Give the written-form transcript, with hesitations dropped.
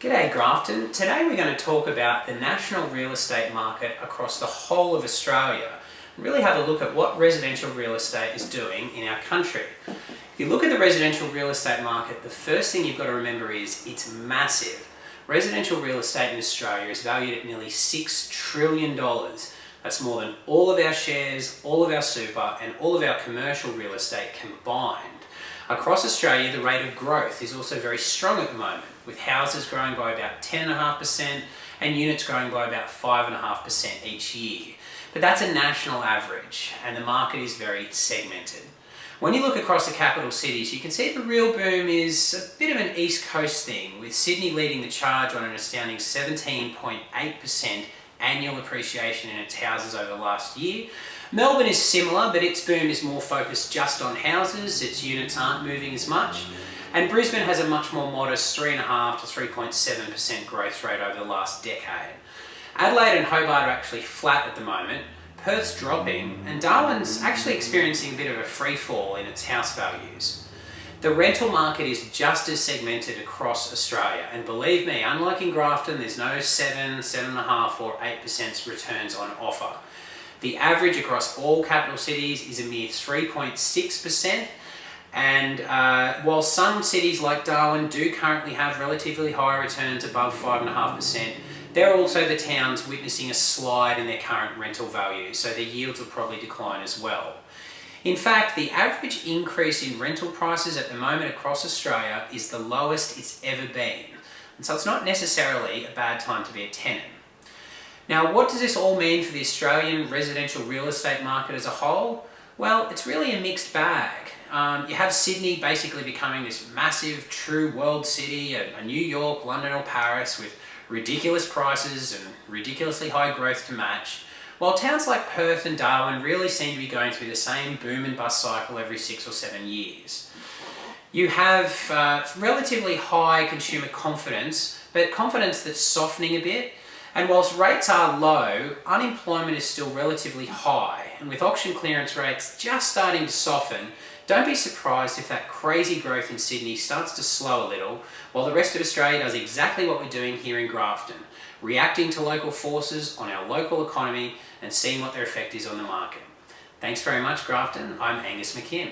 G'day Grafton. Today we're going to talk about the national real estate market across the whole of Australia and really have a look at what residential real estate is doing in our country. If you look at the residential real estate market, the first thing you've got to remember is it's massive. Residential real estate in Australia is valued at nearly $6 trillion. That's more than all of our shares, all of our super and all of our commercial real estate combined. Across Australia, the rate of growth is also very strong at the moment, with houses growing by about 10.5% and units growing by about 5.5% each year. But that's a national average, and the market is very segmented. When you look across the capital cities, you can see the real boom is a bit of an East Coast thing, with Sydney leading the charge on an astounding 17.8% annual appreciation in its houses over the last year. Melbourne is similar, but its boom is more focused just on houses. Its units aren't moving as much. And Brisbane has a much more modest 3.5 to 3.7% growth rate over the last decade. Adelaide and Hobart are actually flat at the moment. Perth's dropping, and Darwin's actually experiencing a bit of a free fall in its house values. The rental market is just as segmented across Australia, and believe me, unlike in Grafton, there's no 7, 7.5 or 8% returns on offer. The average across all capital cities is a mere 3.6%, and while some cities like Darwin do currently have relatively high returns above 5.5%, they're also the towns witnessing a slide in their current rental value, so their yields will probably decline as well. In fact, the average increase in rental prices at the moment across Australia is the lowest it's ever been, and so it's not necessarily a bad time to be a tenant. Now, what does this all mean for the Australian residential real estate market as a whole? Well, it's really a mixed bag. You have Sydney basically becoming this massive, true world city, a New York, London or Paris with ridiculous prices and ridiculously high growth to match, while towns like Perth and Darwin really seem to be going through the same boom and bust cycle every 6 or 7 years. You have relatively high consumer confidence, but confidence that's softening a bit. And whilst rates are low, unemployment is still relatively high, and with auction clearance rates just starting to soften, don't be surprised if that crazy growth in Sydney starts to slow a little, while the rest of Australia does exactly what we're doing here in Grafton, reacting to local forces on our local economy and seeing what their effect is on the market. Thanks very much, Grafton. I'm Angus McKimm.